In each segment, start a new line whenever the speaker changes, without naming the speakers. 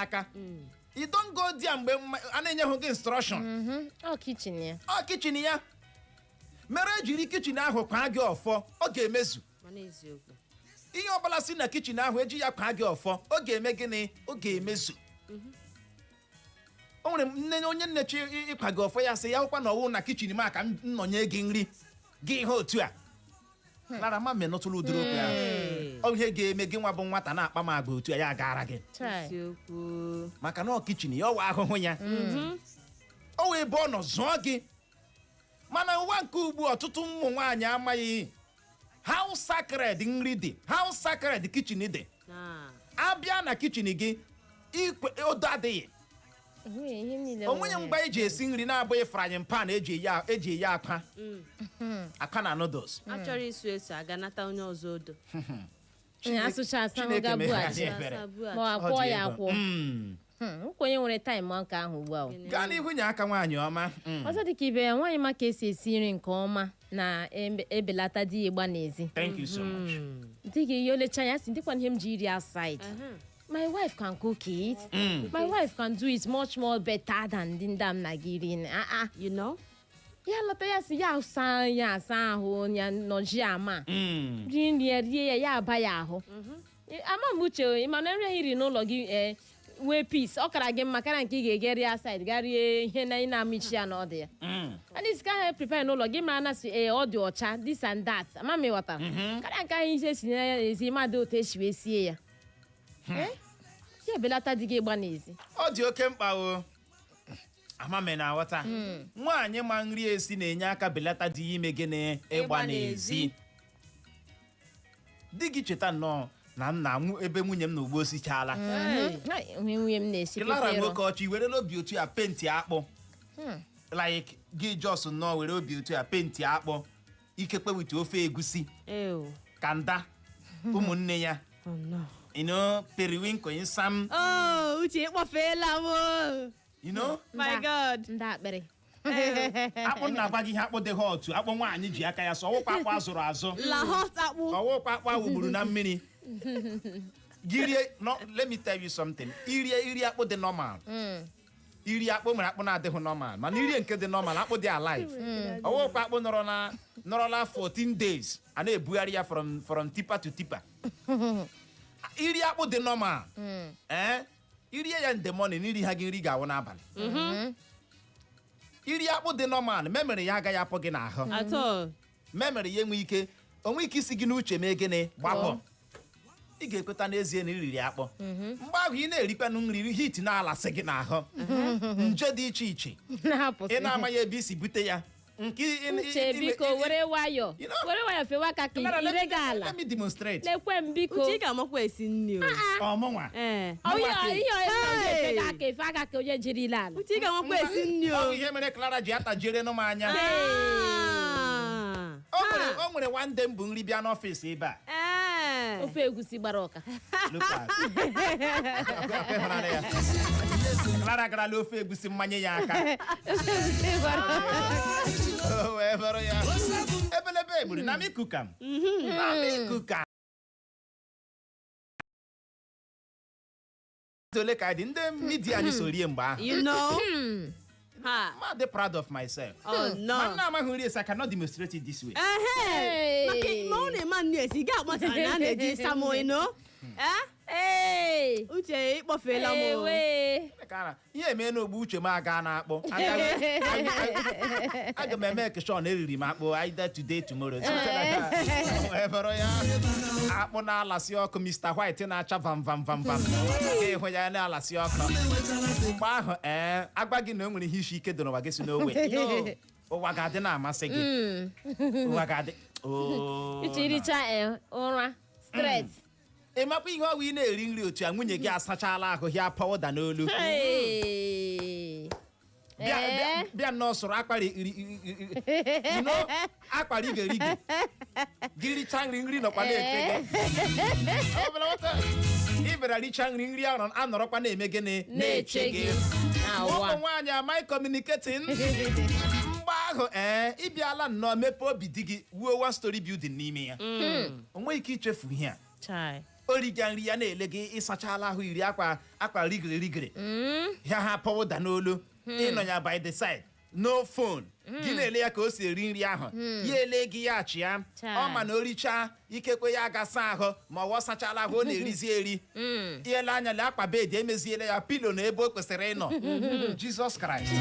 aka you don't go there mgbe a na-enye hụ gị instruction
kitchen ya
kitchen ya mere ejiri kitchen ahụ kwa gị ọfọ ọ ga-emezu
mana eziokwu
ihe ọbụla si na kitchen ahụ eji ya kwa gị ọfọ ọ ga-eme gịnị ọ ga-emezu o nwere nne onye nnechi ịkwa gị ọfọ ya sị ya hụkwa na ọwụ na kitchen ma ka m nọnye gị nri gị ihe otu a lara ma menụtụrụ ụdịrị okwu ya ọ ihe ga-eme gị nwa bụ nwata na-akpa m agba otu a ya gara gị
eziokwu
maka na kitchen ya ọwa ahụhụ ya o wee ebe ọ nọ zụọ gị mana ụwa nke ugbu ọtụtụ ụmụ nwaanyị amaghị how sacred nri dị how sacred kitchen dị abịa na kitchen gị odo adịghị onwenye mgbe eji esi nri na-abụghị frying pan eji eyi akwa na noodles
achọrọ isu eso aga nata onye ọzọ odo
asụcha asanwụ ga-abụghachi ma akwọ ya akwọ nkwenye nwere taịm nke ahụ ugbu a
gaa n'ihu nye aka nwaanyị ọma
ọzọ dịka ibe ya nwaanyị ma ka esi nri nke ọma na-ebelata di ya ịgba n'ezi
thank you so much
di gị ihe olecha ya si dịkwa ihe m ji iri outside my wife can cook it my wife can do it much more better than ndị ndam na gị iri
you know
ya lọta ya si ya asa ahụ ya nọji ama ri nri ya rie ya aba ya ahụ ama m uche mana nri ahụ iri n'ụlọ gị wee peace ọ kara gị mma kara nke ị ga-ege rie aside ga rie ihe na ị na-amichi ya n'ọdụ ya and isi ka ha prepare n'ụlọ gị mara na si ọ dị ọcha this and that ama m ịghọta kara nke ahụ ise si na ezi mmadụ otu esi wee sie ya ya belata dị gị ịgba n'ezi
ọ dị oke mkpa o amame na aghọta nwaanyị ma nri esi na-enye aka belata dị ya ime gịnị ịgba n'ezi di gị cheta nnọọ na m na-anwụ ebe nwunye m na ugbo osichala
nwunye m na-esi
Clara nwoke ọchị were obi otu ya penti akpụ like gị jos nnọọ were obi otu ya penti akpụ ikekpe wite ofe egusi kanda ụmụnne ya periwinkle nsam
uche ịkpọfeela m
you know
my god
ndị akpịrị
akpụ na-agwa gị ihe akpụ dị hot akpụ nwaanyị ji aka ya so ọwụkwa akpụ azụrụ azụ
la hot akpụ
ọwụkwa akpụ awụgburu na mmiri girie no let me tell you something iri akpụ dị normal iri akpụ mere akpụ na-adịghị normal mana irie nke dị normal akpụ dị alive ọwụkwa akpụ nọrọla 14 days a na-ebugharị ya from tipa to tipa iri akpụ dị normal irie ya in the morning iri ha gị nri ga-awụ n'abalị iri akpụ dị normal memere ya agaghị apụ gị n'ahụ memere ya enwe ike onwe ike isi gị n'uche mee gịnị gbapụ ị ga-ekweta n'ezie na iriri akpụ mgbe ahụ ị na-erikwanụ nri hit na-alasị gị n'ahụ nje dị iche iche ị na-amaghị ebe isi bute ya
uche biko were nwayọ fewa aka ka ire gị ala
let me demonstrate
lekwe m biko
uche ị ga-amakwa esi nri
ọmụnwa
ihe aka efe aka ka onye jiri ile ala
uche ị ga-amakwa esi nri
ọ ihe mere Clara ji atajere nụ m anya o nwere nwande m bụ nri bịa n'ọfịs ebe a
ofe egusi gbara ọka
Clara garala ofe egusi mmanye ya aka wee bụrụ ya ebelebe egburu na mikukam ole ka dị ndị midia anyị so rie mgbe ahụ
you know
I'm not proud of myself.
Oh no.
Man, I'm not going I cannot demonstrate it this way.
Maka ma ọ na-eme nnu esi ga akpọtara na a na-eji samo ino. Uche ịkpọfeela m.
Ihe eme n'ogbu uche m aga na-akpọ. Aga m eme keshọn eriri m akpụ either today tomorrow. Whatever ya. Akpụ na-alasị ọkụ Mr. White na-acha vam vam vam vam. Ịhụ ya na-alasị ọkụ. Mgbe ahụ agwa gị na o nwere ihe isi ike dị n'ụwa gị si n'owe. Ụwa ga-adị na-amasị gị. Ụwa ga-adị.
Ichiricha ụra straight.
Ị makwa ihe ọwụ ị na-eri nri otu a nwunye gị asachala ahụ ya pawụda n'olu bịa nọọsụrụ akpara igeri gị richa nri nọkwa na-efe gị ị bịara richa nri anọrọkwa na-eme gịnị na-eche gị ụmụ nwaanyị amaghị communicating mgbe ahụ ị bịala nnọọ mepee obi di gị wuo one story building n'ime ya o nweghị ike ichefu ihe a origa nri ya na-ele gị ịsachala ahụ iri akwa rigiri ya ha pọwụda n'olu ịnọ ya by the side no phone gị na-ele ya ka o si eri nri ahụ ya ele gị ya achịa ọ ma na orichaa ikekwe ya agasa ahụ ma ọ sachala ahụ ọ na-erizi eri ile anya le akpa bedi emeziele ya pilo na ebe o kwesịrị ịnọ Jizọs Kraịst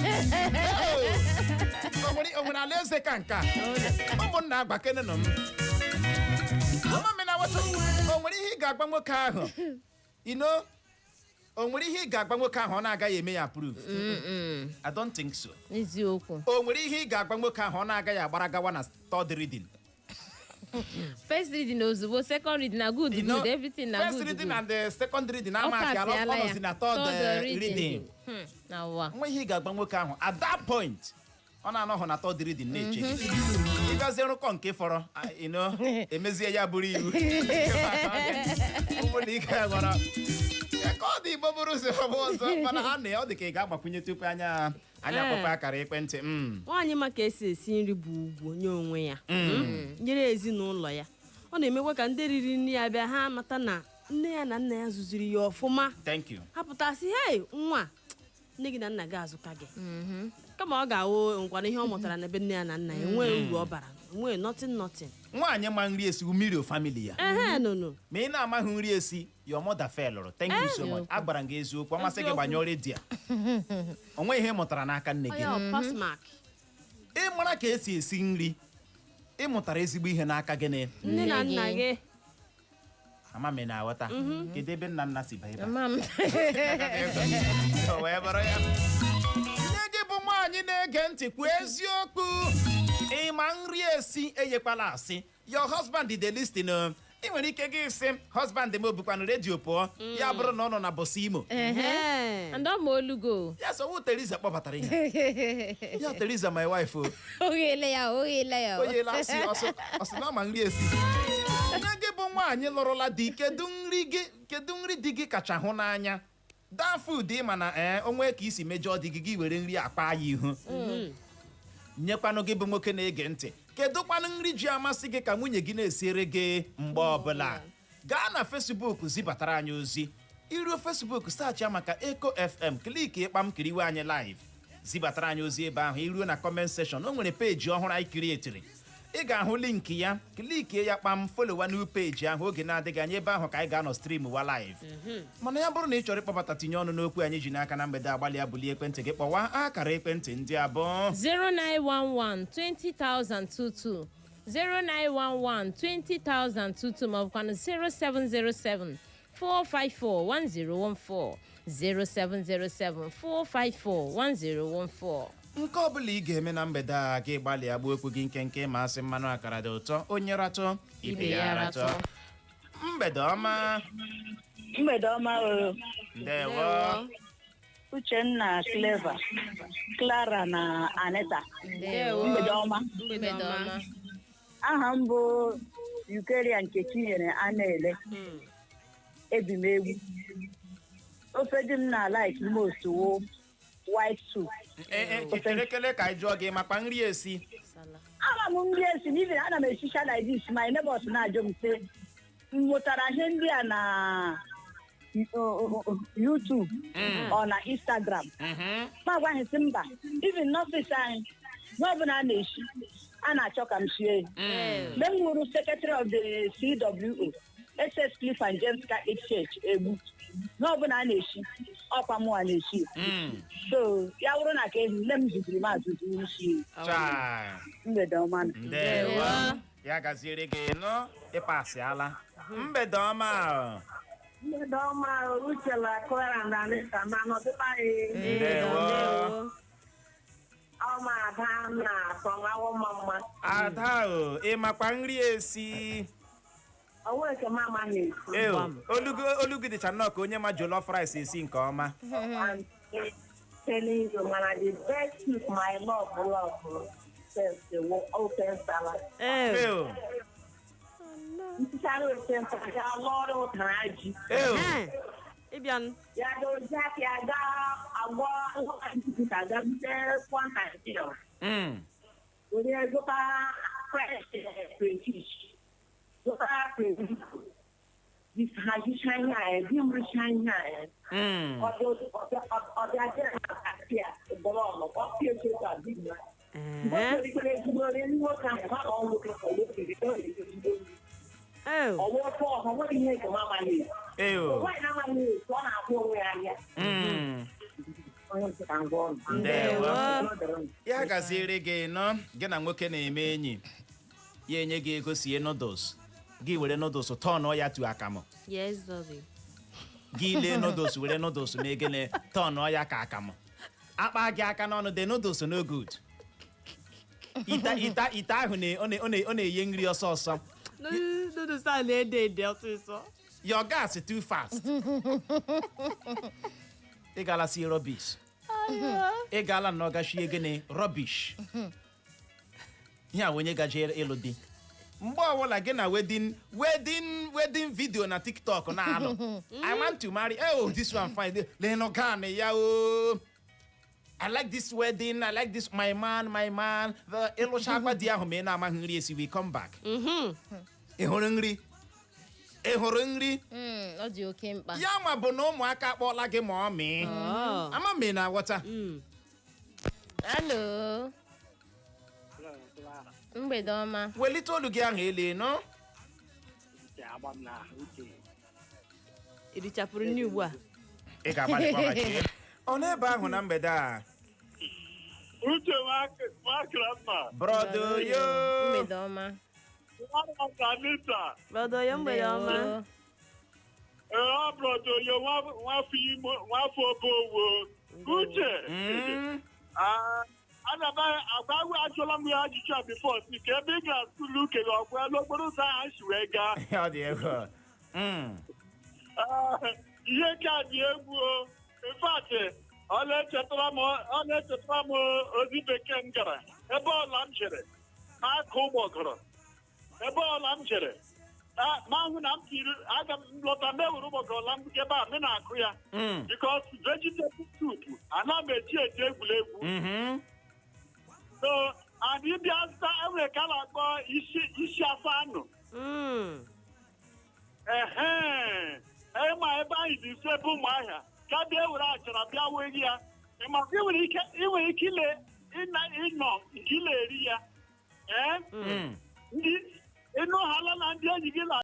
o nwere alaeze ka nke a ụmụnna agbakene nọ m o nwere ihe ị ga-agba nwoke ahụ o nwere ihe ị ga-agba nwoke ahụ ọ na-agaghị eme ya approve I don't think so.
Eziokwu.
O nwere ihe ị ga-agba nwoke ahụ ọ na-agaghị agbara gawa na third reading.
First reading ozugbo, second reading na good everything na good.
First reading and the second reading na mark ya ọnọzi na third reading.
Na wa.
Nwe ihe ị ga-agba nwoke ahụ at that point ọ na-anọghọ na third reading na-eche ịgazie nrụkọ nke fọrọ emezie ya bụrụ iwu ụmụna ike ya gwara ka ọ dị Igbo bụrụ ụzọ ọzọ mana ha na ọ dị ka ị ga-agbakwunye tupu anya akpọkọ akara ekwentị
nwaanyị ma ka esi esi nri bụ ugwu nye onwe ya nyere ezinụlọ ya ọ na-emekwa ka ndị riri nri ya bịa ha mata na nne ya na nna ya zụziri ya ọfụma.
Thank you.
Ha pụtasị hei nwa nne gị na nna gị azụka gị kama ọ ga-awụ nkwana ihe ọ mụtara na ebe nne ya na nna ya nwee uru ọ bara nwee nothing.
Nwaanyị ma nri esi mmiri family ya ma ị na-amaghị nri esi your mother fell. Thank you so much. Agbara gị eziokwu amasị gị gbanyụọ redio o nweghị ihe mụtara n'aka nne gị ị mara ka esi esi nri ị mụtara ezigbo ihe n'aka gị
nne na nna gị
ama m na-aghọta kedu ebe nna si baa nne gị bụ nwaanyị na-ege ntị kwuo eziokwu ịma nri esi enyekwala asị your husband dey listen ị nwere ike gị sị husband m obukwanụ redio pụọ ya bụrụ na ọ nọ na bọsị Imo ya sowu Teresa kpọbatara ihe ya Teresa my wife
oghele ya
asị ọsị na ọma nri esi nne gị bụ nwaanyị lụrụla di kedu nri di gị kacha hụ n'anya that food ị ma na onwe ka isi mejọọ di gị were nri akpa ya ihu Nyekwanu gị bụ nwoke na-ege ntị kedụkwanụ nri ji amasị gị ka nwunye gị na-esiere gị mgbe ọbụla gaa na Facebook zibatara anyị ozi iruo Facebook saachị maka Eko FM kliki ịkpa m kiriwe anyị live zibatara anyị ozi ebe ahụ iruo na comment section o nwere peji ọhụrụ anyị kirietiri ị ga-ahụ linki ya klikie ya kpam folowa new peji ahụ oge na-adịghị anya ebe ahụ ka anyị ga-anọ stream wa live mana ya bụrụ na ị chọrọ ịkpọbata tinye ọnụ n'okwu anyị ji n'aka na mgbede agbalịa bulie ekwentị gị kpọwa akara ekwentị ndị abụọ
0911 20022 0911 20022 maọbụkwanụ 0707 454 1014 0707 454 1014
nke ọbụla ị ga-eme na mgbede a gị gbalịa gbuo okwu gị nkenke ma asị mmanụ akara dị ụtọ onye ratọ ibe ya ratọ mgbede ọma ndewo
Uchenna, Clever, Clara na Aneta mgbede ọma aha m bụ Ukeria nke Chinyere Ana-ele ebi m egwu ofe dị m na like most wo white soup
ekele ka anyị jụọ gị makwa nri esi
ama m nri esi n'ihi na ana m esicha like this my neighbors na-ajụ m sị m mụtara ihe ndị a na YouTube ọ na Instagram ma gwaghị sị mba even n'ọfịs anyị n'ọbụla a na-eshi a na-achọ ka m sie mgbe m hụrụ secretary of the CWO SS Cliff and James Ka Exchange egbu n'ọbụla a na-eshi ọkwa mụwa na-eshi so ya wụrụ na ka ehi nne m zuziri m azụzụ isi mgbede ọma
ndewo ya gaziere gị nọ ịpasịala mgbede ọma
mgbede ọma Uchela Clara na Aneta ma nọdụba anyị
ndewo
ọma ada na-atọ nwawo mma
ada ị makwa nri esi
onwe nke mama na-esi
olugu dịcha nnọọ ka onye ma jollof rice esi nke ọma
telling you mana the best soup my love says the open salad ntichara open salad ya lọrọ ụtara ji
ịbịanụ
ya dozie aka ya gaa agwọ ka ga bute kwanta steel were zụta fresh crayfish zụta crayfish hazicha ihe anyị di m rụcha ihe anyị ọbịa jere na kasịa bọrọlụ ọpịa echetu adịghị mgbe ikpere ezigbo onye ndị nwoke ahụ ha ọ nwoke ka ọwụfọ ọha nwere ihe nke mamaghị nwaanyị amaghị etu ọ na-akwụ onwe ya ahịa
ya gaziere gị nọ gị na nwoke na-eme enyi ya enye gị ego sie noodles gị were noodles tọnụ ya tu akamụ gị lee noodles were noodles na egene tọnụ ya ka akamụ akpa gị aka n'ọnụ dị noodles no good ite ahụ ọ na-enye nri ọsọ ọsọ
noodles a na-ede ede ọsịsọ
your gas too fast ị gala sie rubbish ị gala na ọ gachie gịnị rubbish ihe a onye gaje ịlụ di mgbe ọbụla gị na wedding video na TikTok na-alụ I want to marry this one fine leno gan ya I like this wedding I like this my man ịlụcha akwa di ahụ ma ị na-amaghị nri esi we come back ị hụrụ nri
ọ dị oke mkpa
ya ma bụ na ụmụaka akpọọla gị ma ọ mee ama m na-aghọta
alo mgbede ọma
welite olu gị ahụ ele nọ
irichapụrụ nri ugbu a
ị ga-agbalịkwa maka ọ n'ebe ahụ na mgbede a
Uche Makrama.
brodo yo
mgbede ọma
brodo yo mgbede ọma
Brodo yo nwafọ obowo. Uche. Ana m agbawe ajụla m ya ajụjụ a bifo si ka ebe ị ga-asụlụ uke gị ọkwa n'okporo ụzọ ahụ si wee gaa.
ọ dị ego
Ihe ka dị egwu o. In fact, ọ na-echetara m ozi bekee m gara ebe ọla m jere n'aka ụgbọgọrọ ebe ọla m jere ma hụ na m tiri aga m lọta mewere ụgbọgọrọ la m ebe a m na-akụ ya because vegetable soup ana m eji egwuregwu so and ịbịa zụta enwere ka a na-akpọ isi afọ anụ ịma ebe anyị dị nso ebe ụmụahịa ka bịa were achara bịa wee ya maka ị nwere ike ịnọ nke ị na-eri ya ndị ịnụ hala na ndị enyi gị na